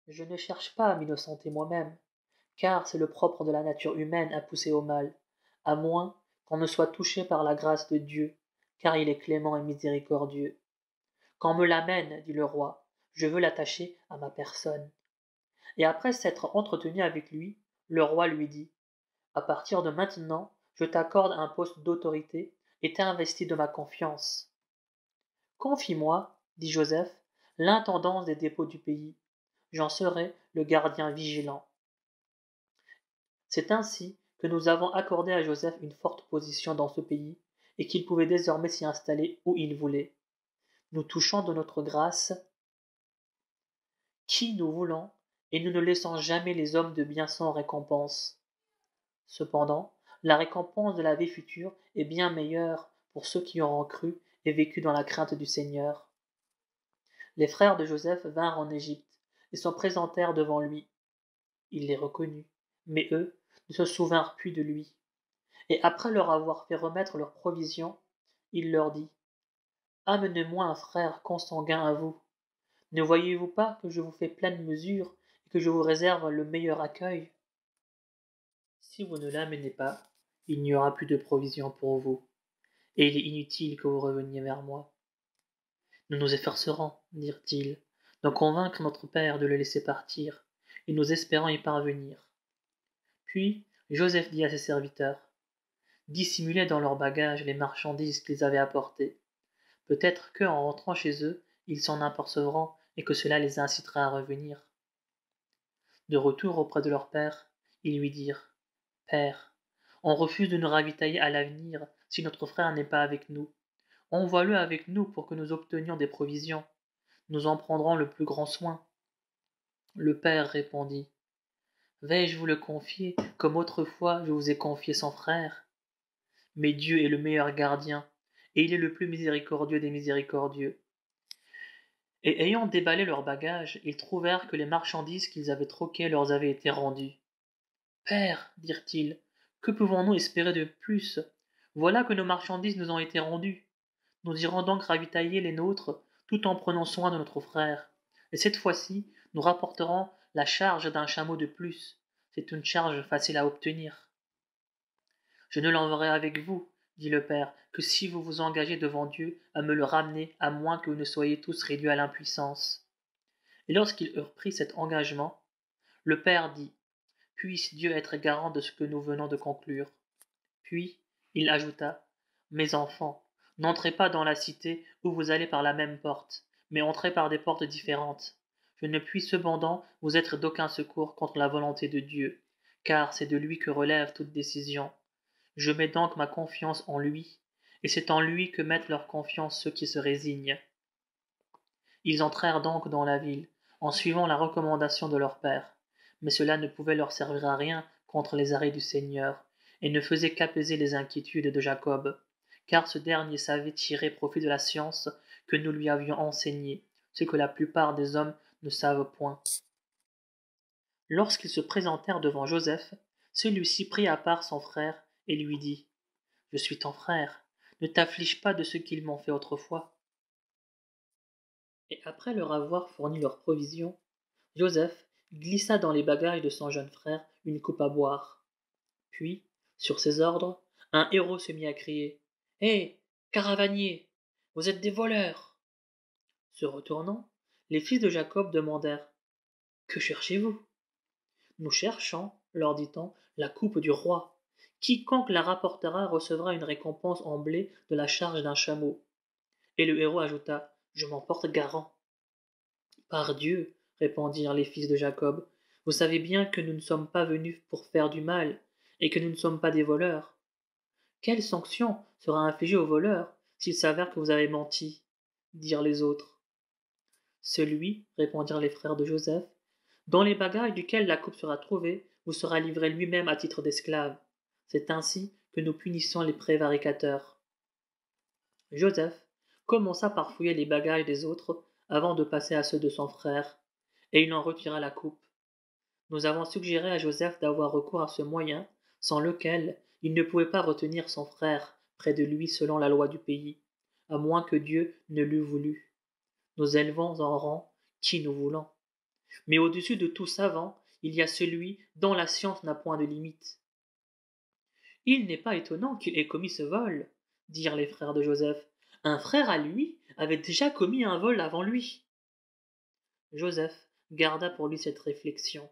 Je ne cherche pas à m'innocenter moi-même, car c'est le propre de la nature humaine à pousser au mal, à moins qu'on ne soit touché par la grâce de Dieu, car il est clément et miséricordieux. Qu'on me l'amène, dit le roi, je veux l'attacher à ma personne. Et après s'être entretenu avec lui, le roi lui dit: à partir de maintenant, je t'accorde un poste d'autorité et t'investis de ma confiance. Confie-moi, dit Joseph, l'intendance des dépôts du pays. J'en serai le gardien vigilant. C'est ainsi que nous avons accordé à Joseph une forte position dans ce pays et qu'il pouvait désormais s'y installer où il voulait. Nous touchons de notre grâce qui nous voulons et nous ne laissons jamais les hommes de bien sans récompense. Cependant, la récompense de la vie future est bien meilleure pour ceux qui auront cru et vécu dans la crainte du Seigneur. Les frères de Joseph vinrent en Égypte et se présentèrent devant lui. Il les reconnut, mais eux ne se souvinrent plus de lui. Et après leur avoir fait remettre leurs provisions, il leur dit: amenez-moi un frère consanguin à vous. Ne voyez-vous pas que je vous fais pleine mesure et que je vous réserve le meilleur accueil? Si vous ne l'amenez pas, il n'y aura plus de provisions pour vous, et il est inutile que vous reveniez vers moi. Nous nous efforcerons, dirent-ils, de convaincre notre père de le laisser partir, et nous espérons y parvenir. Puis Joseph dit à ses serviteurs: dissimulez dans leurs bagages les marchandises qu'ils avaient apportées. Peut-être que, en rentrant chez eux, ils s'en apercevront et que cela les incitera à revenir. De retour auprès de leur père, ils lui dirent: Père, on refuse de nous ravitailler à l'avenir si notre frère n'est pas avec nous. Envoie-le avec nous pour que nous obtenions des provisions. Nous en prendrons le plus grand soin. Le père répondit: vais-je vous le confier comme autrefois je vous ai confié son frère? Mais Dieu est le meilleur gardien, et il est le plus miséricordieux des miséricordieux. Et ayant déballé leurs bagages, ils trouvèrent que les marchandises qu'ils avaient troquées leur avaient été rendues. Père, dirent-ils, que pouvons-nous espérer de plus? Voilà que nos marchandises nous ont été rendues. Nous irons donc ravitailler les nôtres, tout en prenant soin de notre frère. Et cette fois-ci, nous rapporterons la charge d'un chameau de plus. C'est une charge facile à obtenir. Je ne l'enverrai avec vous, dit le père, que si vous vous engagez devant Dieu à me le ramener, à moins que vous ne soyez tous réduits à l'impuissance. Et lorsqu'ils eurent pris cet engagement, le père dit: puisse Dieu être garant de ce que nous venons de conclure. Puis il ajouta: mes enfants, n'entrez pas dans la cité où vous allez par la même porte, mais entrez par des portes différentes. Je ne puis cependant vous être d'aucun secours contre la volonté de Dieu, car c'est de lui que relève toute décision. Je mets donc ma confiance en lui, et c'est en lui que mettent leur confiance ceux qui se résignent. Ils entrèrent donc dans la ville, en suivant la recommandation de leur père, mais cela ne pouvait leur servir à rien contre les arrêts du Seigneur, et ne faisait qu'apaiser les inquiétudes de Jacob, car ce dernier savait tirer profit de la science que nous lui avions enseignée, ce que la plupart des hommes ne savent point. Lorsqu'ils se présentèrent devant Joseph, celui-ci prit à part son frère et lui dit: je suis ton frère, ne t'afflige pas de ce qu'ils m'ont fait autrefois. Et après leur avoir fourni leurs provisions, Joseph glissa dans les bagages de son jeune frère une coupe à boire. Puis, sur ses ordres, un héros se mit à crier: hé, caravaniers, vous êtes des voleurs! Se retournant, les fils de Jacob demandèrent: que cherchez-vous? Nous cherchons, leur dit-on, la coupe du roi. Quiconque la rapportera recevra une récompense en blé de la charge d'un chameau. Et le héros ajouta: je m'en porte garant. Par Dieu, répondirent les fils de Jacob, vous savez bien que nous ne sommes pas venus pour faire du mal, et que nous ne sommes pas des voleurs. Quelle sanction sera infligée aux voleurs s'il s'avère que vous avez menti? Dirent les autres. Celui, répondirent les frères de Joseph, dans les bagages duquel la coupe sera trouvée, vous sera livré lui-même à titre d'esclave. C'est ainsi que nous punissons les prévaricateurs. Joseph commença par fouiller les bagages des autres avant de passer à ceux de son frère, et il en retira la coupe. Nous avons suggéré à Joseph d'avoir recours à ce moyen, sans lequel il ne pouvait pas retenir son frère près de lui selon la loi du pays, à moins que Dieu ne l'eût voulu. Nous élevons en rang qui nous voulons. Mais au-dessus de tout savant, il y a celui dont la science n'a point de limite. Il n'est pas étonnant qu'il ait commis ce vol, dirent les frères de Joseph. Un frère à lui avait déjà commis un vol avant lui. Joseph garda pour lui cette réflexion,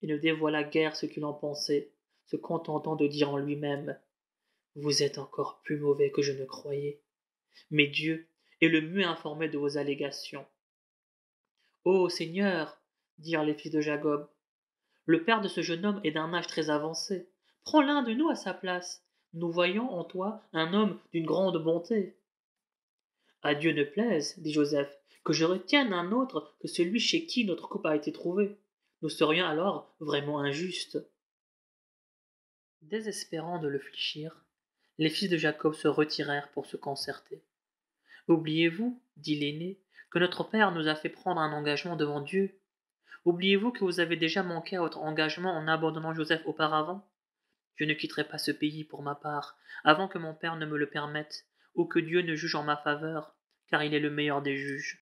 et ne dévoila guère ce qu'il en pensait, se contentant de dire en lui-même: Vous êtes encore plus mauvais que je ne croyais. Mais Dieu est le mieux informé de vos allégations. Ô Seigneur, dirent les fils de Jacob, le père de ce jeune homme est d'un âge très avancé. Prends l'un de nous à sa place. Nous voyons en toi un homme d'une grande bonté. À Dieu ne plaise, dit Joseph, que je retienne un autre que celui chez qui notre coupe a été trouvée. Nous serions alors vraiment injustes. Désespérant de le fléchir, les fils de Jacob se retirèrent pour se concerter. Oubliez-vous, dit l'aîné, que notre père nous a fait prendre un engagement devant Dieu. Oubliez-vous que vous avez déjà manqué à votre engagement en abandonnant Joseph auparavant? Je ne quitterai pas ce pays pour ma part, avant que mon père ne me le permette, ou que Dieu ne juge en ma faveur, car il est le meilleur des juges.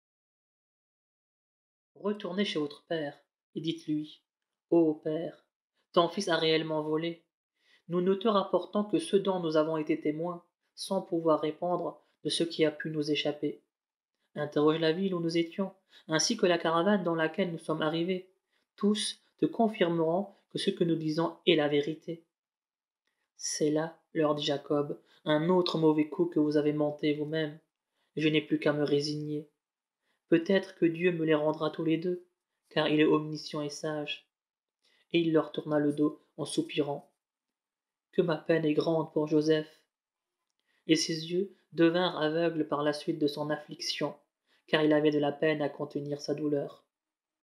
Retournez chez votre père, et dites-lui: Ô père, ton fils a réellement volé. Nous ne te rapportons que ce dont nous avons été témoins, sans pouvoir répondre de ce qui a pu nous échapper. Interroge la ville où nous étions, ainsi que la caravane dans laquelle nous sommes arrivés. Tous te confirmeront que ce que nous disons est la vérité. C'est là, leur dit Jacob, un autre mauvais coup que vous avez monté vous-même. Je n'ai plus qu'à me résigner. Peut-être que Dieu me les rendra tous les deux, car il est omniscient et sage. Et il leur tourna le dos en soupirant. Que ma peine est grande pour Joseph. Et ses yeux devinrent aveugles par la suite de son affliction, car il avait de la peine à contenir sa douleur.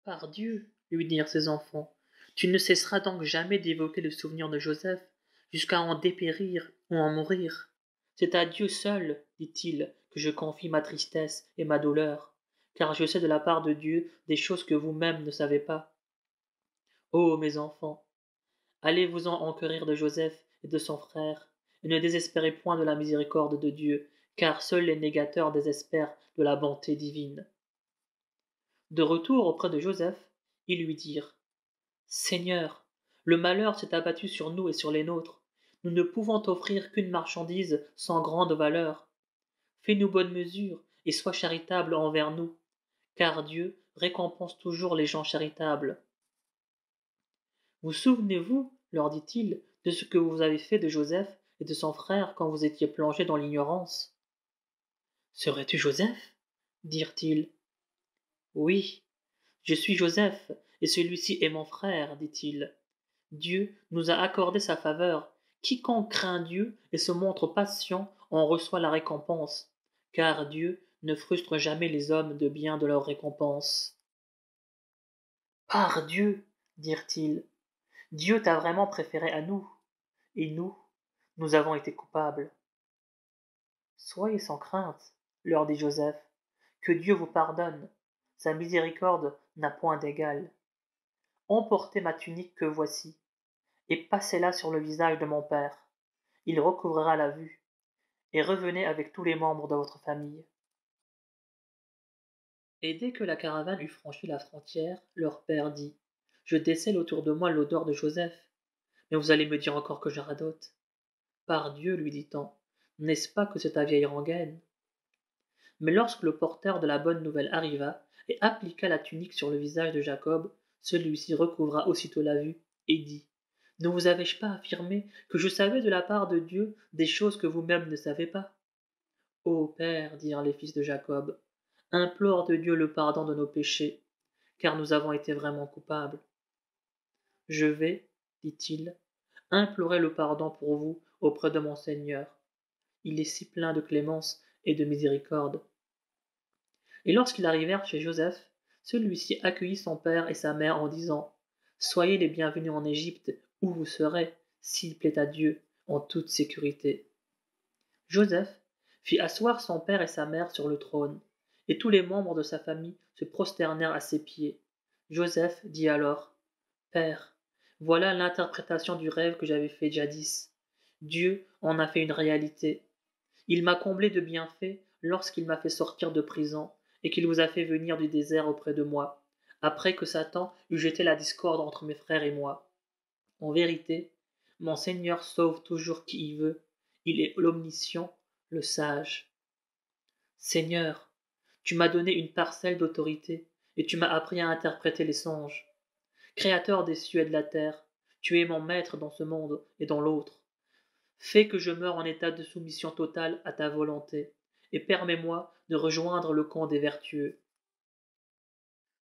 Par Dieu, lui dirent ses enfants, tu ne cesseras donc jamais d'évoquer le souvenir de Joseph, jusqu'à en dépérir ou en mourir. C'est à Dieu seul, dit-il, que je confie ma tristesse et ma douleur, car je sais de la part de Dieu des choses que vous-même ne savez pas. Ô mes enfants, allez-vous-en enquérir de Joseph et de son frère, et ne désespérez point de la miséricorde de Dieu, car seuls les négateurs désespèrent de la bonté divine. De retour auprès de Joseph, ils lui dirent: Seigneur, le malheur s'est abattu sur nous et sur les nôtres. Nous ne pouvons t'offrir qu'une marchandise sans grande valeur. Fais-nous bonne mesure et sois charitable envers nous, car Dieu récompense toujours les gens charitables. Vous souvenez-vous, leur dit-il, de ce que vous avez fait de Joseph et de son frère quand vous étiez plongés dans l'ignorance? Serais-tu Joseph? dirent-ils. Oui, je suis Joseph, et celui-ci est mon frère, dit-il. Dieu nous a accordé sa faveur. Quiconque craint Dieu et se montre patient en reçoit la récompense, car Dieu ne frustre jamais les hommes de bien de leur récompense. Par Dieu, dirent-ils, Dieu t'a vraiment préféré à nous, et nous avons été coupables. Soyez sans crainte, leur dit Joseph, que Dieu vous pardonne, sa miséricorde n'a point d'égal. Emportez ma tunique que voici, et passez-la sur le visage de mon père. Il recouvrira la vue, et revenez avec tous les membres de votre famille. Et dès que la caravane eut franchi la frontière, leur père dit: Je décèle autour de moi l'odeur de Joseph, mais vous allez me dire encore que je radote. Par Dieu, lui dit-on, n'est-ce pas que c'est ta vieille rengaine? Mais lorsque le porteur de la bonne nouvelle arriva et appliqua la tunique sur le visage de Jacob, celui-ci recouvra aussitôt la vue et dit: Ne vous avais-je pas affirmé que je savais de la part de Dieu des choses que vous-même ne savez pas? Ô Père, dirent les fils de Jacob, implore de Dieu le pardon de nos péchés, car nous avons été vraiment coupables. Je vais, dit-il, implorer le pardon pour vous auprès de mon Seigneur. Il est si plein de clémence et de miséricorde. Et lorsqu'ils arrivèrent chez Joseph, celui-ci accueillit son père et sa mère en disant: Soyez les bienvenus en Égypte, où vous serez, s'il plaît à Dieu, en toute sécurité. Joseph fit asseoir son père et sa mère sur le trône, et tous les membres de sa famille se prosternèrent à ses pieds. Joseph dit alors: Père, voilà l'interprétation du rêve que j'avais fait jadis. Dieu en a fait une réalité. Il m'a comblé de bienfaits lorsqu'il m'a fait sortir de prison et qu'il vous a fait venir du désert auprès de moi, après que Satan eut jeté la discorde entre mes frères et moi. En vérité, mon Seigneur sauve toujours qui y veut, il est l'omniscient, le sage. Seigneur, tu m'as donné une parcelle d'autorité, et tu m'as appris à interpréter les songes. Créateur des cieux et de la terre, tu es mon maître dans ce monde et dans l'autre. Fais que je meure en état de soumission totale à ta volonté, et permets-moi de rejoindre le camp des vertueux.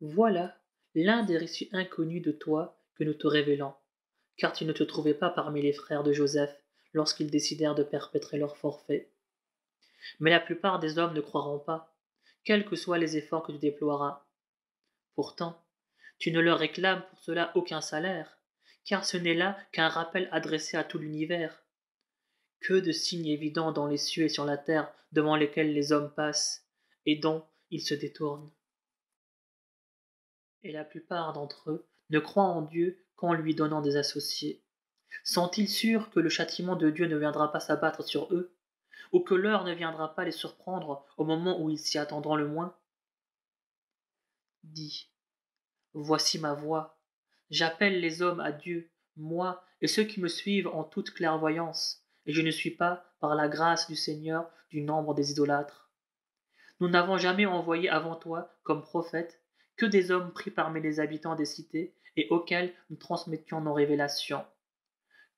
Voilà l'un des récits inconnus de toi que nous te révélons, car tu ne te trouvais pas parmi les frères de Joseph lorsqu'ils décidèrent de perpétrer leur forfait. Mais la plupart des hommes ne croiront pas, quels que soient les efforts que tu déploieras. Pourtant, tu ne leur réclames pour cela aucun salaire, car ce n'est là qu'un rappel adressé à tout l'univers. Que de signes évidents dans les cieux et sur la terre devant lesquels les hommes passent, et dont ils se détournent. Et la plupart d'entre eux ne croient en Dieu qu'en lui donnant des associés. Sont-ils sûrs que le châtiment de Dieu ne viendra pas s'abattre sur eux, ou que l'heure ne viendra pas les surprendre au moment où ils s'y attendront le moins? Dis, voici ma voix, j'appelle les hommes à Dieu, moi et ceux qui me suivent en toute clairvoyance, et je ne suis pas, par la grâce du Seigneur, du nombre des idolâtres. Nous n'avons jamais envoyé avant toi, comme prophètes, que des hommes pris parmi les habitants des cités et auxquels nous transmettions nos révélations.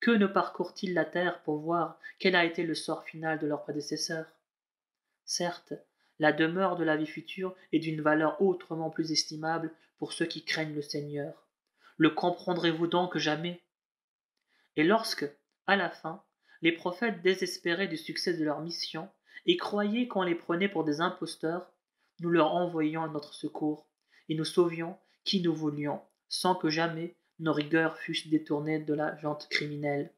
Que ne parcourent-ils la terre pour voir quel a été le sort final de leurs prédécesseurs? Certes, la demeure de la vie future est d'une valeur autrement plus estimable pour ceux qui craignent le Seigneur. Le comprendrez-vous donc jamais? Et lorsque, à la fin, les prophètes désespéraient du succès de leur mission et croyaient qu'on les prenait pour des imposteurs, nous leur envoyions à notre secours, et nous sauvions qui nous voulions, sans que jamais nos rigueurs fussent détournées de la jante criminelle.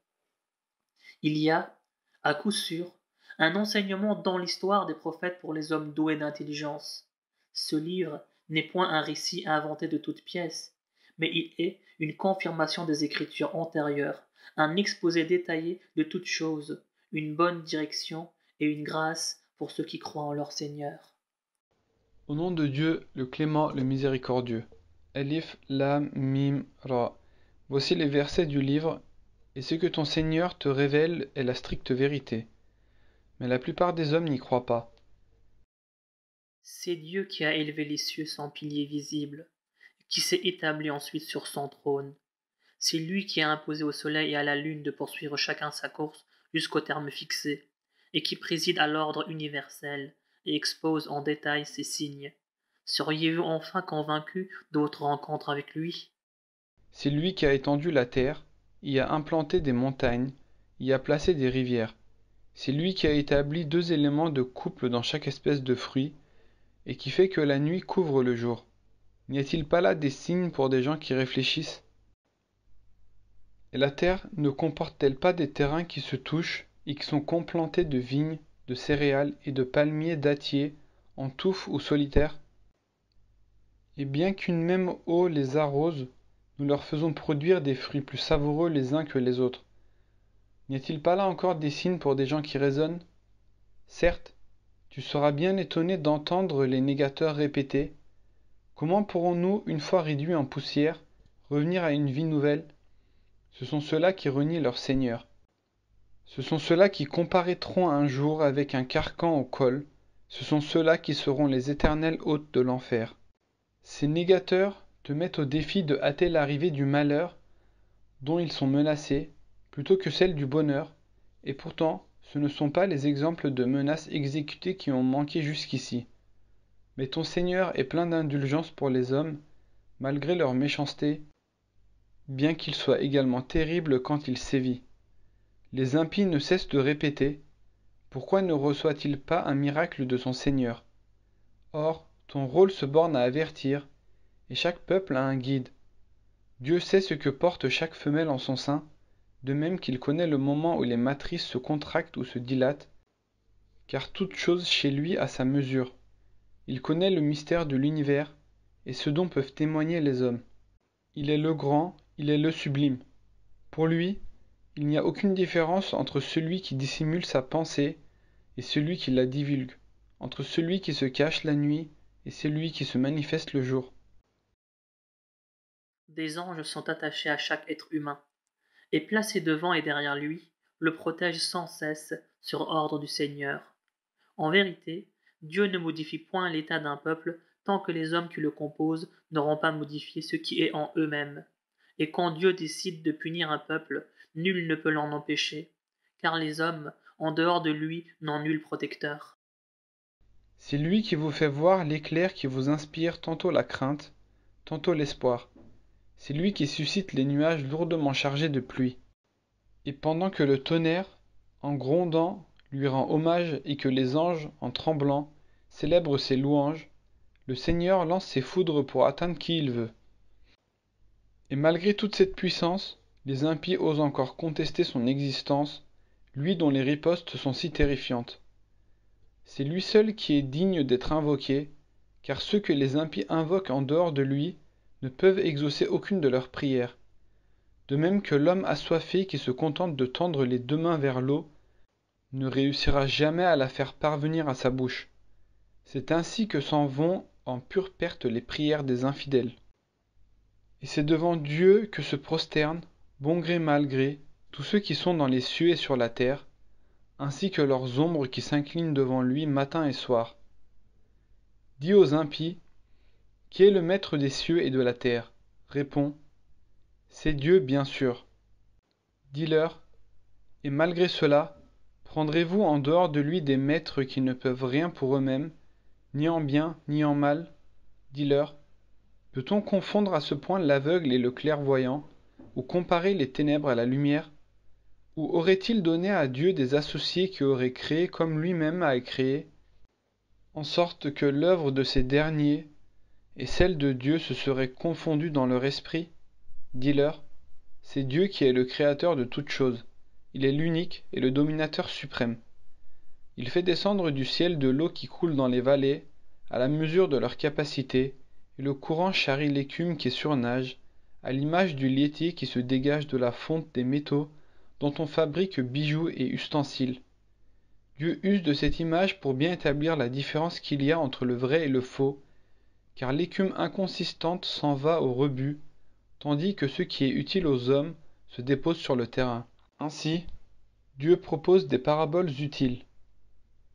Il y a, à coup sûr, un enseignement dans l'histoire des prophètes pour les hommes doués d'intelligence. Ce livre n'est point un récit inventé de toutes pièces, mais il est une confirmation des écritures antérieures, un exposé détaillé de toutes choses, une bonne direction et une grâce pour ceux qui croient en leur Seigneur. Au nom de Dieu, le clément, le miséricordieux. Alif, Lam, Mim, Ra. Voici les versets du livre, et ce que ton Seigneur te révèle est la stricte vérité. Mais la plupart des hommes n'y croient pas. C'est Dieu qui a élevé les cieux sans pilier visible, qui s'est établi ensuite sur son trône. C'est lui qui a imposé au soleil et à la lune de poursuivre chacun sa course jusqu'au terme fixé, et qui préside à l'ordre universel et expose en détail ses signes. Seriez-vous enfin convaincu de votre rencontre avec lui? C'est lui qui a étendu la terre, y a implanté des montagnes, y a placé des rivières. C'est lui qui a établi 2 éléments de couple dans chaque espèce de fruit, et qui fait que la nuit couvre le jour. N'y a-t-il pas là des signes pour des gens qui réfléchissent? Et la terre ne comporte-t-elle pas des terrains qui se touchent et qui sont complantés de vignes, de céréales et de palmiers dattiers, en touffes ou solitaires? Et bien qu'une même eau les arrose, nous leur faisons produire des fruits plus savoureux les uns que les autres. N'y a-t-il pas là encore des signes pour des gens qui raisonnent? Certes, tu seras bien étonné d'entendre les négateurs répéter: comment pourrons-nous, une fois réduits en poussière, revenir à une vie nouvelle? Ce sont ceux-là qui renient leur Seigneur. Ce sont ceux-là qui comparaîtront un jour avec un carcan au col. Ce sont ceux-là qui seront les éternels hôtes de l'enfer. Ces négateurs te mettent au défi de hâter l'arrivée du malheur dont ils sont menacés, plutôt que celle du bonheur, et pourtant ce ne sont pas les exemples de menaces exécutées qui ont manqué jusqu'ici. Mais ton Seigneur est plein d'indulgence pour les hommes, malgré leur méchanceté, bien qu'il soit également terrible quand il sévit. Les impies ne cessent de répéter: pourquoi ne reçoit-il pas un miracle de son Seigneur? Or, ton rôle se borne à avertir, et chaque peuple a un guide. Dieu sait ce que porte chaque femelle en son sein, de même qu'il connaît le moment où les matrices se contractent ou se dilatent, car toute chose chez lui a sa mesure. Il connaît le mystère de l'univers, et ce dont peuvent témoigner les hommes. Il est le grand, il est le sublime. Pour lui, il n'y a aucune différence entre celui qui dissimule sa pensée et celui qui la divulgue, entre celui qui se cache la nuit et celui qui se manifeste le jour. Des anges sont attachés à chaque être humain, et placés devant et derrière lui, le protègent sans cesse sur ordre du Seigneur. En vérité, Dieu ne modifie point l'état d'un peuple tant que les hommes qui le composent n'auront pas modifié ce qui est en eux-mêmes. Et quand Dieu décide de punir un peuple, nul ne peut l'en empêcher, car les hommes, en dehors de lui, n'ont nul protecteur. C'est lui qui vous fait voir l'éclair qui vous inspire tantôt la crainte, tantôt l'espoir. C'est lui qui suscite les nuages lourdement chargés de pluie. Et pendant que le tonnerre, en grondant, lui rend hommage et que les anges, en tremblant, célèbrent ses louanges, le Seigneur lance ses foudres pour atteindre qui il veut. Et malgré toute cette puissance, les impies osent encore contester son existence, lui dont les ripostes sont si terrifiantes. C'est lui seul qui est digne d'être invoqué, car ceux que les impies invoquent en dehors de lui ne peuvent exaucer aucune de leurs prières. De même que l'homme assoiffé qui se contente de tendre les deux mains vers l'eau ne réussira jamais à la faire parvenir à sa bouche. C'est ainsi que s'en vont en pure perte les prières des infidèles. Et c'est devant Dieu que se prosternent, bon gré mal gré, tous ceux qui sont dans les cieux et sur la terre, ainsi que leurs ombres qui s'inclinent devant lui matin et soir. Dis aux impies, qui est le maître des cieux et de la terre? Réponds, c'est Dieu bien sûr. Dis-leur, et malgré cela, prendrez-vous en dehors de lui des maîtres qui ne peuvent rien pour eux-mêmes, ni en bien, ni en mal? Dis-leur, peut-on confondre à ce point l'aveugle et le clairvoyant, ou comparer les ténèbres à la lumière? Ou aurait-il donné à Dieu des associés qui auraient créé comme lui-même a créé, en sorte que l'œuvre de ces derniers et celle de Dieu se seraient confondues dans leur esprit? Dis-leur, c'est Dieu qui est le créateur de toutes choses. Il est l'unique et le dominateur suprême. Il fait descendre du ciel de l'eau qui coule dans les vallées, à la mesure de leur capacité, et le courant charrie l'écume qui surnage, à l'image du laitier qui se dégage de la fonte des métaux dont on fabrique bijoux et ustensiles. Dieu use de cette image pour bien établir la différence qu'il y a entre le vrai et le faux, car l'écume inconsistante s'en va au rebut, tandis que ce qui est utile aux hommes se dépose sur le terrain. Ainsi, Dieu propose des paraboles utiles.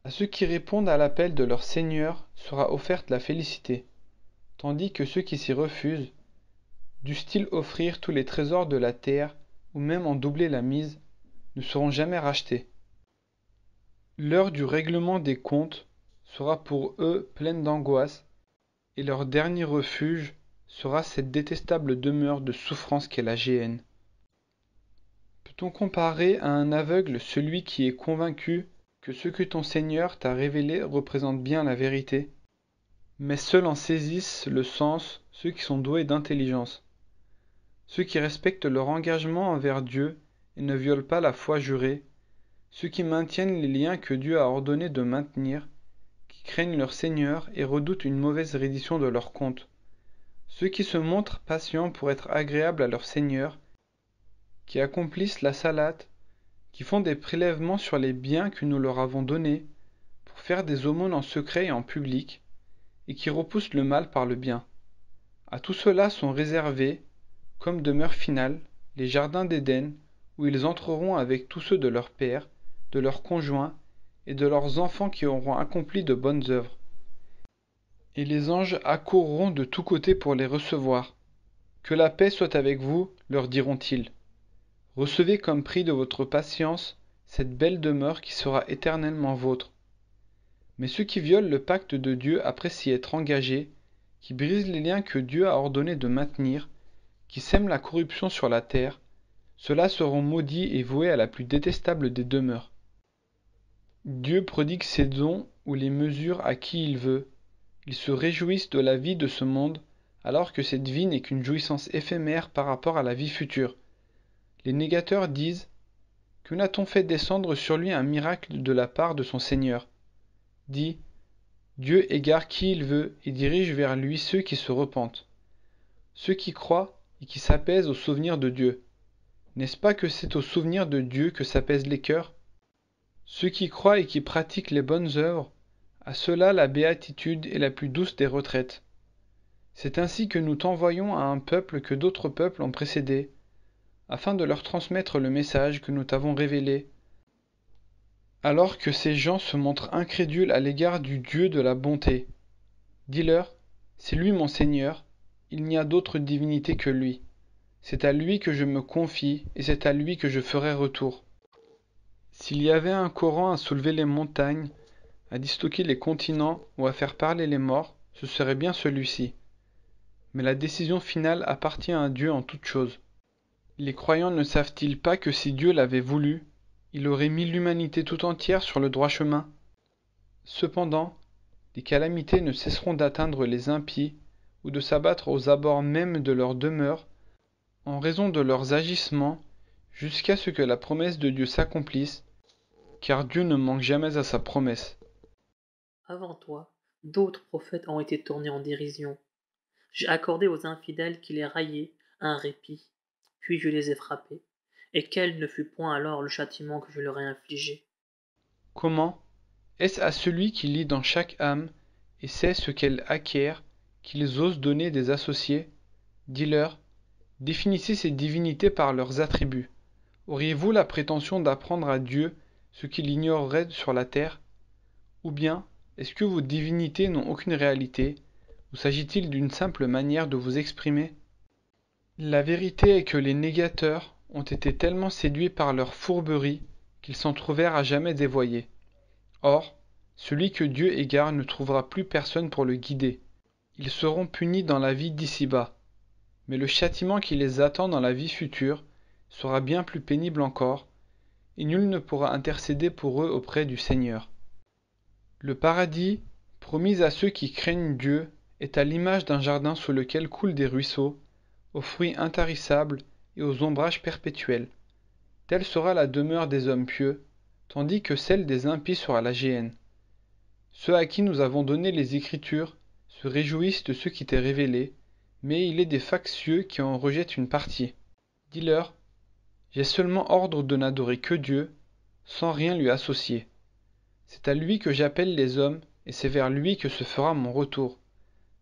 À ceux qui répondent à l'appel de leur Seigneur sera offerte la félicité, tandis que ceux qui s'y refusent, dussent-ils offrir tous les trésors de la terre ou même en doubler la mise, ne seront jamais rachetés. L'heure du règlement des comptes sera pour eux pleine d'angoisse, et leur dernier refuge sera cette détestable demeure de souffrance qu'est la géhenne. Peut-on comparer à un aveugle celui qui est convaincu que ce que ton Seigneur t'a révélé représente bien la vérité? Mais seuls en saisissent le sens ceux qui sont doués d'intelligence, ceux qui respectent leur engagement envers Dieu et ne violent pas la foi jurée, ceux qui maintiennent les liens que Dieu a ordonné de maintenir, qui craignent leur Seigneur et redoutent une mauvaise reddition de leurs comptes, ceux qui se montrent patients pour être agréables à leur Seigneur, qui accomplissent la salate, qui font des prélèvements sur les biens que nous leur avons donnés, pour faire des aumônes en secret et en public, et qui repoussent le mal par le bien. À tout cela sont réservés, comme demeure finale, les jardins d'Éden, où ils entreront avec tous ceux de leur père, de leurs conjoints, et de leurs enfants qui auront accompli de bonnes œuvres. Et les anges accourront de tous côtés pour les recevoir. Que la paix soit avec vous, leur diront-ils. Recevez comme prix de votre patience cette belle demeure qui sera éternellement vôtre. Mais ceux qui violent le pacte de Dieu après s'y être engagés, qui brisent les liens que Dieu a ordonné de maintenir, qui sèment la corruption sur la terre, ceux-là seront maudits et voués à la plus détestable des demeures. Dieu prodigue ses dons ou les mesure à qui il veut. Ils se réjouissent de la vie de ce monde, alors que cette vie n'est qu'une jouissance éphémère par rapport à la vie future. Les négateurs disent: que n'a-t-on fait descendre sur lui un miracle de la part de son Seigneur? Dis: Dieu égare qui il veut et dirige vers lui ceux qui se repentent, ceux qui croient et qui s'apaisent au souvenir de Dieu. N'est-ce pas que c'est au souvenir de Dieu que s'apaisent les cœurs? Ceux qui croient et qui pratiquent les bonnes œuvres, à ceux-là la béatitude est la plus douce des retraites. C'est ainsi que nous t'envoyons à un peuple que d'autres peuples ont précédé, afin de leur transmettre le message que nous t'avons révélé, alors que ces gens se montrent incrédules à l'égard du Dieu de la bonté. Dis-leur, c'est lui mon Seigneur, il n'y a d'autre divinité que lui. C'est à lui que je me confie et c'est à lui que je ferai retour. S'il y avait un courant à soulever les montagnes, à disloquer les continents ou à faire parler les morts, ce serait bien celui-ci. Mais la décision finale appartient à Dieu en toutes choses. Les croyants ne savent-ils pas que si Dieu l'avait voulu, il aurait mis l'humanité tout entière sur le droit chemin? Cependant, les calamités ne cesseront d'atteindre les impies ou de s'abattre aux abords même de leur demeure en raison de leurs agissements jusqu'à ce que la promesse de Dieu s'accomplisse, car Dieu ne manque jamais à sa promesse. Avant toi, d'autres prophètes ont été tournés en dérision. J'ai accordé aux infidèles qui les raillaient un répit, puis je les ai frappés. Et quel ne fut point alors le châtiment que je leur ai infligé? Comment? Est-ce à celui qui lit dans chaque âme et sait ce qu'elle acquiert qu'ils osent donner des associés? Dis-leur, définissez ces divinités par leurs attributs. Auriez-vous la prétention d'apprendre à Dieu ce qu'il ignorerait sur la terre? Ou bien, est-ce que vos divinités n'ont aucune réalité, ou s'agit-il d'une simple manière de vous exprimer? La vérité est que les négateurs ont été tellement séduits par leur fourberie qu'ils s'en trouvèrent à jamais dévoyés. Or, celui que Dieu égare ne trouvera plus personne pour le guider. Ils seront punis dans la vie d'ici-bas, mais le châtiment qui les attend dans la vie future sera bien plus pénible encore, et nul ne pourra intercéder pour eux auprès du Seigneur. Le paradis, promis à ceux qui craignent Dieu, est à l'image d'un jardin sous lequel coulent des ruisseaux, aux fruits intarissables et aux ombrages perpétuels. Telle sera la demeure des hommes pieux, tandis que celle des impies sera la géhenne. Ceux à qui nous avons donné les Écritures se réjouissent de ce qui t'est révélé, mais il est des factieux qui en rejettent une partie. Dis-leur, j'ai seulement ordre de n'adorer que Dieu, sans rien lui associer. C'est à lui que j'appelle les hommes, et c'est vers lui que se fera mon retour.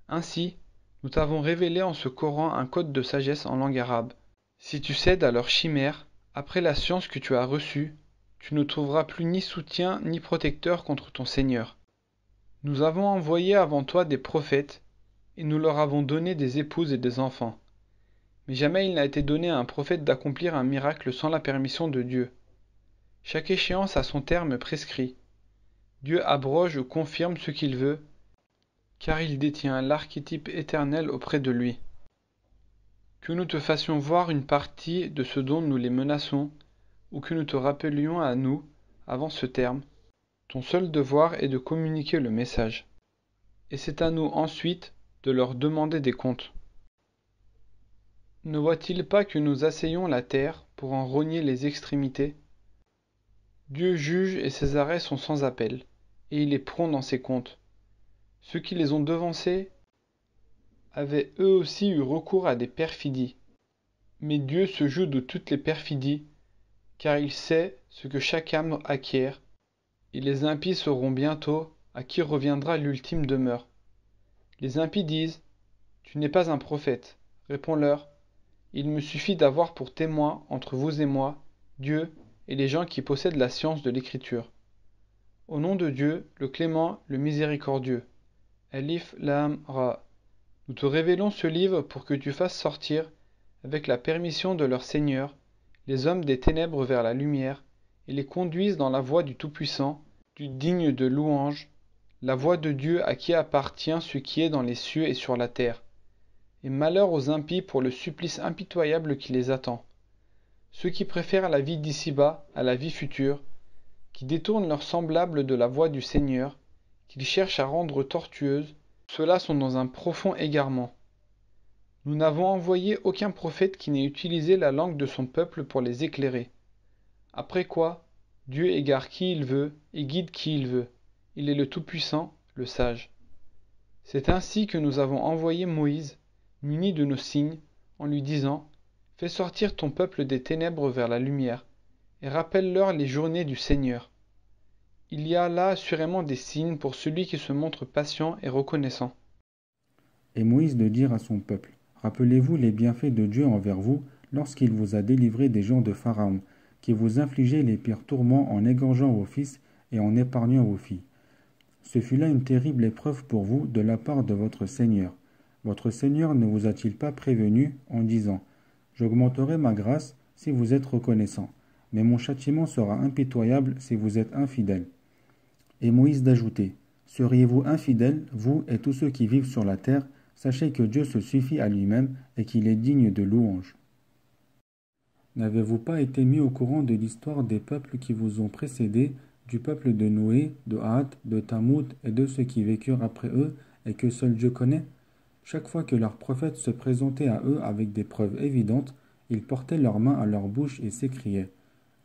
Ainsi, nous t'avons révélé en ce Coran un code de sagesse en langue arabe. Si tu cèdes à leurs chimères, après la science que tu as reçue, tu ne trouveras plus ni soutien ni protecteur contre ton Seigneur. Nous avons envoyé avant toi des prophètes, et nous leur avons donné des épouses et des enfants. Mais jamais il n'a été donné à un prophète d'accomplir un miracle sans la permission de Dieu. Chaque échéance a son terme prescrit. Dieu abroge ou confirme ce qu'il veut, car il détient l'archétype éternel auprès de lui. Que nous te fassions voir une partie de ce dont nous les menaçons, ou que nous te rappelions à nous, avant ce terme, ton seul devoir est de communiquer le message. Et c'est à nous ensuite de leur demander des comptes. Ne voit-il pas que nous asseyons la terre pour en rogner les extrémités? Dieu juge et ses arrêts sont sans appel, et il est prompt dans ses comptes. Ceux qui les ont devancés avaient eux aussi eu recours à des perfidies. Mais Dieu se joue de toutes les perfidies, car il sait ce que chaque âme acquiert, et les impies sauront bientôt à qui reviendra l'ultime demeure. Les impies disent, tu n'es pas un prophète. Réponds-leur, il me suffit d'avoir pour témoin entre vous et moi, Dieu et les gens qui possèdent la science de l'écriture. Au nom de Dieu, le clément, le miséricordieux. Alif Lam Ra. Nous te révélons ce livre pour que tu fasses sortir, avec la permission de leur Seigneur, les hommes des ténèbres vers la lumière, et les conduises dans la voie du Tout-Puissant, du digne de louange, la voie de Dieu à qui appartient ce qui est dans les cieux et sur la terre. Et malheur aux impies pour le supplice impitoyable qui les attend. Ceux qui préfèrent la vie d'ici-bas à la vie future, qui détournent leurs semblables de la voie du Seigneur, qu'ils cherchent à rendre tortueuse, ceux-là sont dans un profond égarement. Nous n'avons envoyé aucun prophète qui n'ait utilisé la langue de son peuple pour les éclairer. Après quoi, Dieu égare qui il veut et guide qui il veut. Il est le Tout-Puissant, le Sage. C'est ainsi que nous avons envoyé Moïse, muni de nos signes, en lui disant « Fais sortir ton peuple des ténèbres vers la lumière, et rappelle-leur les journées du Seigneur. » Il y a là assurément des signes pour celui qui se montre patient et reconnaissant. Et Moïse de dire à son peuple, rappelez-vous les bienfaits de Dieu envers vous lorsqu'il vous a délivré des gens de Pharaon, qui vous infligeaient les pires tourments en égorgeant vos fils et en épargnant vos filles. Ce fut là une terrible épreuve pour vous de la part de votre Seigneur. Votre Seigneur ne vous a-t-il pas prévenu en disant, j'augmenterai ma grâce si vous êtes reconnaissants, mais mon châtiment sera impitoyable si vous êtes infidèles. Et Moïse d'ajouter, seriez-vous infidèles, vous et tous ceux qui vivent sur la terre, sachez que Dieu se suffit à lui-même et qu'il est digne de louange. N'avez-vous pas été mis au courant de l'histoire des peuples qui vous ont précédés, du peuple de Noé, de Had, de Tamoud et de ceux qui vécurent après eux, et que seul Dieu connaît? Chaque fois que leurs prophètes se présentaient à eux avec des preuves évidentes, ils portaient leurs mains à leur bouche et s'écriaient,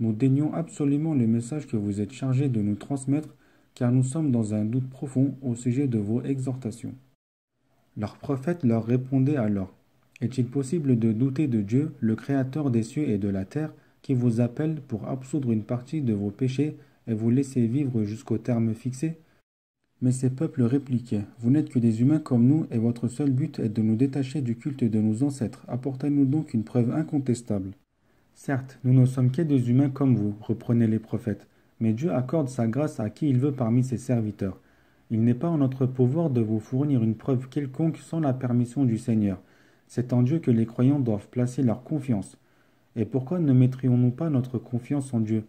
nous dénions absolument le message que vous êtes chargés de nous transmettre, car nous sommes dans un doute profond au sujet de vos exhortations. Leurs prophètes leur répondaient alors, est-il possible de douter de Dieu, le Créateur des cieux et de la terre, qui vous appelle pour absoudre une partie de vos péchés et vous laisser vivre jusqu'au terme fixé? Mais ces peuples répliquaient, vous n'êtes que des humains comme nous et votre seul but est de nous détacher du culte de nos ancêtres. Apportez-nous donc une preuve incontestable. Certes, nous ne sommes que des humains comme vous, reprenaient les prophètes, mais Dieu accorde sa grâce à qui il veut parmi ses serviteurs. Il n'est pas en notre pouvoir de vous fournir une preuve quelconque sans la permission du Seigneur. C'est en Dieu que les croyants doivent placer leur confiance. Et pourquoi ne mettrions-nous pas notre confiance en Dieu,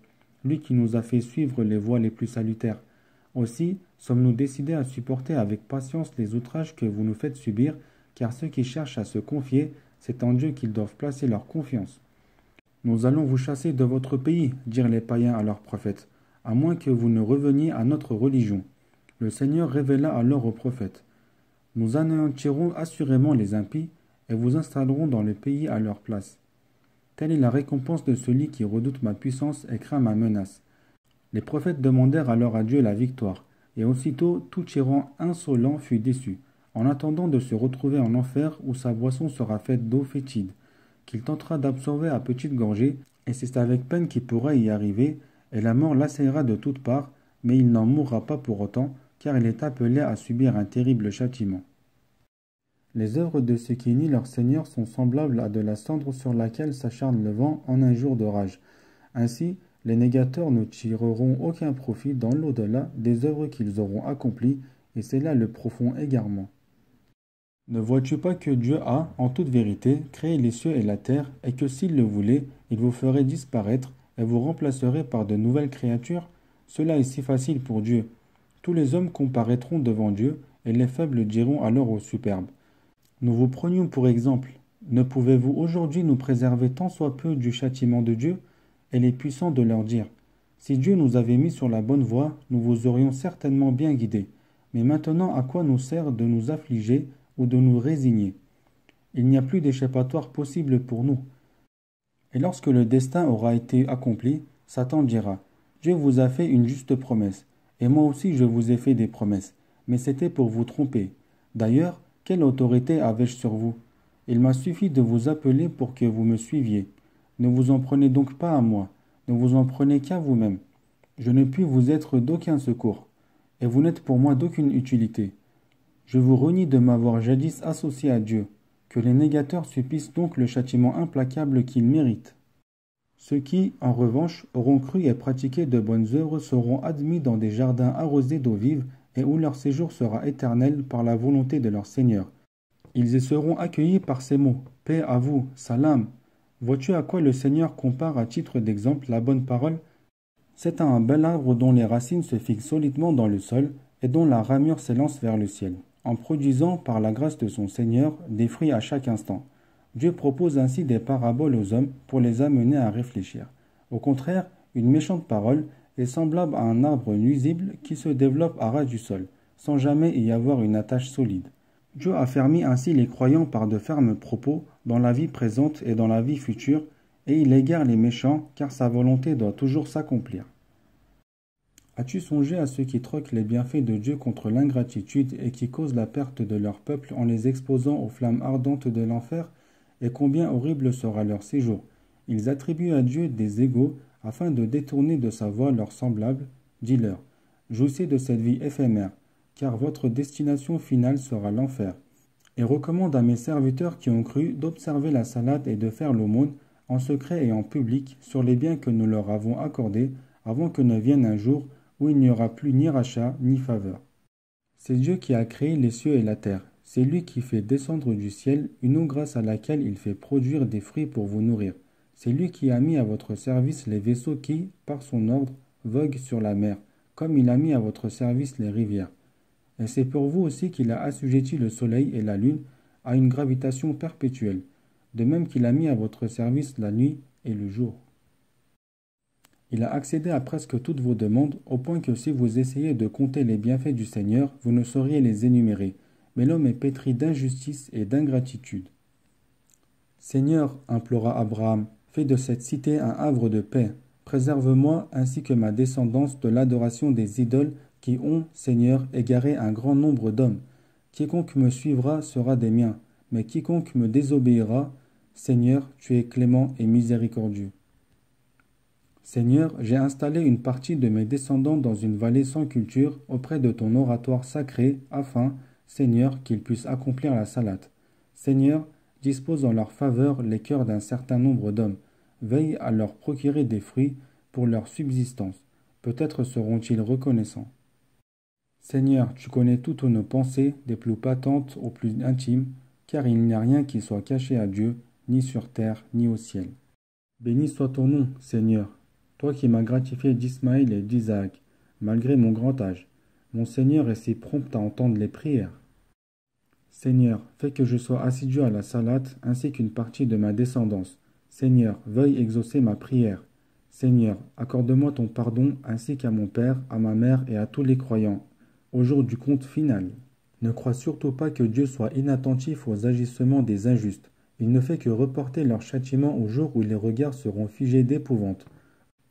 lui qui nous a fait suivre les voies les plus salutaires? Aussi, sommes-nous décidés à supporter avec patience les outrages que vous nous faites subir, car ceux qui cherchent à se confier, c'est en Dieu qu'ils doivent placer leur confiance. Nous allons vous chasser de votre pays, dirent les païens à leurs prophètes, à moins que vous ne reveniez à notre religion. Le Seigneur révéla alors aux prophètes, nous anéantirons assurément les impies, et vous installerons dans le pays à leur place. Telle est la récompense de celui qui redoute ma puissance et craint ma menace. Les prophètes demandèrent alors à Dieu la victoire, et aussitôt tout tyran insolent fut déçu, en attendant de se retrouver en enfer où sa boisson sera faite d'eau fétide, qu'il tentera d'absorber à petites gorgées, et c'est avec peine qu'il pourra y arriver, et la mort l'assaillera de toutes parts, mais il n'en mourra pas pour autant, car il est appelé à subir un terrible châtiment. Les œuvres de ceux qui nient leur Seigneur sont semblables à de la cendre sur laquelle s'acharne le vent en un jour d'orage. Ainsi, les négateurs ne tireront aucun profit dans l'au-delà des œuvres qu'ils auront accomplies, et c'est là le profond égarement. Ne vois-tu pas que Dieu a, en toute vérité, créé les cieux et la terre, et que s'il le voulait, il vous ferait disparaître, et vous remplacerait par de nouvelles créatures? Cela est si facile pour Dieu. Tous les hommes comparaîtront devant Dieu, et les faibles diront alors aux superbes. Nous vous prenions pour exemple. Ne pouvez-vous aujourd'hui nous préserver tant soit peu du châtiment de Dieu? Et les puissants de leur dire, si Dieu nous avait mis sur la bonne voie, nous vous aurions certainement bien guidés. Mais maintenant, à quoi nous sert de nous affliger ou de nous résigner? Il n'y a plus d'échappatoire possible pour nous. Et lorsque le destin aura été accompli, Satan dira, Dieu vous a fait une juste promesse, et moi aussi je vous ai fait des promesses, mais c'était pour vous tromper. D'ailleurs, quelle autorité avais-je sur vous? Il m'a suffi de vous appeler pour que vous me suiviez. Ne vous en prenez donc pas à moi, ne vous en prenez qu'à vous-même. Je ne puis vous être d'aucun secours, et vous n'êtes pour moi d'aucune utilité. Je vous renie de m'avoir jadis associé à Dieu, que les négateurs subissent donc le châtiment implacable qu'ils méritent. Ceux qui, en revanche, auront cru et pratiqué de bonnes œuvres seront admis dans des jardins arrosés d'eau vive, et où leur séjour sera éternel par la volonté de leur Seigneur. Ils y seront accueillis par ces mots, paix à vous, salam. Vois-tu à quoi le Seigneur compare à titre d'exemple la bonne parole? C'est un bel arbre dont les racines se fixent solidement dans le sol et dont la ramure s'élance vers le ciel, en produisant, par la grâce de son Seigneur, des fruits à chaque instant. Dieu propose ainsi des paraboles aux hommes pour les amener à réfléchir. Au contraire, une méchante parole est semblable à un arbre nuisible qui se développe à ras du sol, sans jamais y avoir une attache solide. Dieu affermit ainsi les croyants par de fermes propos dans la vie présente et dans la vie future, et il égare les méchants, car sa volonté doit toujours s'accomplir. As-tu songé à ceux qui troquent les bienfaits de Dieu contre l'ingratitude et qui causent la perte de leur peuple en les exposant aux flammes ardentes de l'enfer? Et combien horrible sera leur séjour! Ils attribuent à Dieu des égaux afin de détourner de sa voie leurs semblables. Dis-leur, jouissez de cette vie éphémère, car votre destination finale sera l'enfer. Et recommande à mes serviteurs qui ont cru d'observer la salate et de faire l'aumône en secret et en public sur les biens que nous leur avons accordés avant que ne vienne un jour où il n'y aura plus ni rachat ni faveur. C'est Dieu qui a créé les cieux et la terre. C'est lui qui fait descendre du ciel une eau grâce à laquelle il fait produire des fruits pour vous nourrir. C'est lui qui a mis à votre service les vaisseaux qui, par son ordre, voguent sur la mer, comme il a mis à votre service les rivières. Et c'est pour vous aussi qu'il a assujetti le soleil et la lune à une gravitation perpétuelle, de même qu'il a mis à votre service la nuit et le jour. Il a accédé à presque toutes vos demandes, au point que si vous essayez de compter les bienfaits du Seigneur, vous ne sauriez les énumérer. Mais l'homme est pétri d'injustice et d'ingratitude. Seigneur, implora Abraham, fais de cette cité un havre de paix. Préserve-moi ainsi que ma descendance de l'adoration des idoles qui ont, Seigneur, égaré un grand nombre d'hommes. Quiconque me suivra sera des miens, mais quiconque me désobéira, Seigneur, tu es clément et miséricordieux. Seigneur, j'ai installé une partie de mes descendants dans une vallée sans culture auprès de ton oratoire sacré, afin, Seigneur, qu'ils puissent accomplir la salate. Seigneur, dispose en leur faveur les cœurs d'un certain nombre d'hommes. Veille à leur procurer des fruits pour leur subsistance. Peut-être seront-ils reconnaissants. Seigneur, tu connais toutes nos pensées, des plus patentes aux plus intimes, car il n'y a rien qui soit caché à Dieu, ni sur terre, ni au ciel. Béni soit ton nom, Seigneur, toi qui m'as gratifié d'Ismaël et d'Isaac, malgré mon grand âge. Mon Seigneur est si prompt à entendre les prières. Seigneur, fais que je sois assidu à la salate ainsi qu'une partie de ma descendance. Seigneur, veuille exaucer ma prière. Seigneur, accorde-moi ton pardon ainsi qu'à mon père, à ma mère et à tous les croyants, au jour du compte final. Ne crois surtout pas que Dieu soit inattentif aux agissements des injustes. Il ne fait que reporter leur châtiment au jour où les regards seront figés d'épouvante,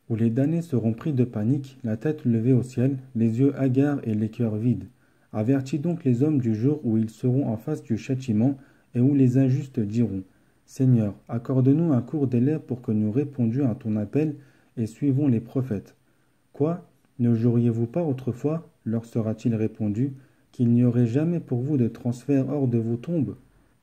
où les damnés seront pris de panique, la tête levée au ciel, les yeux hagards et les cœurs vides. Avertis donc les hommes du jour où ils seront en face du châtiment et où les injustes diront « Seigneur, accorde-nous un court délai pour que nous répondions à ton appel et suivons les prophètes. » Quoi? Ne juriez-vous pas autrefois, leur sera-t-il répondu, qu'il n'y aurait jamais pour vous de transfert hors de vos tombes?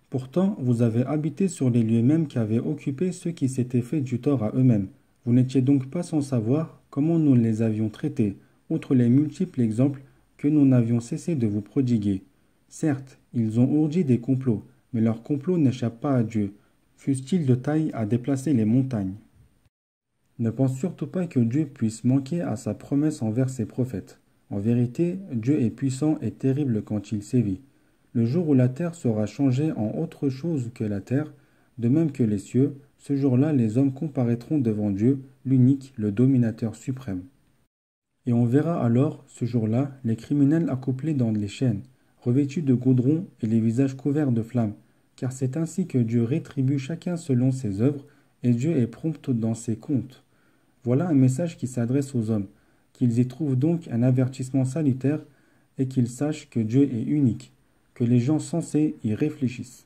Pourtant, vous avez habité sur les lieux mêmes qu'avaient occupés ceux qui s'étaient fait du tort à eux-mêmes. Vous n'étiez donc pas sans savoir comment nous les avions traités, outre les multiples exemples que nous n'avions cessé de vous prodiguer. Certes, ils ont ourdi des complots, mais leurs complots n'échappent pas à Dieu, fussent-ils de taille à déplacer les montagnes. Ne pense surtout pas que Dieu puisse manquer à sa promesse envers ses prophètes. En vérité, Dieu est puissant et terrible quand il sévit. Le jour où la terre sera changée en autre chose que la terre, de même que les cieux, ce jour-là les hommes comparaîtront devant Dieu, l'unique, le dominateur suprême. Et on verra alors, ce jour-là, les criminels accouplés dans les chaînes, revêtus de goudron et les visages couverts de flammes, car c'est ainsi que Dieu rétribue chacun selon ses œuvres, et Dieu est prompt dans ses comptes. Voilà un message qui s'adresse aux hommes, qu'ils y trouvent donc un avertissement salutaire, et qu'ils sachent que Dieu est unique, que les gens sensés y réfléchissent.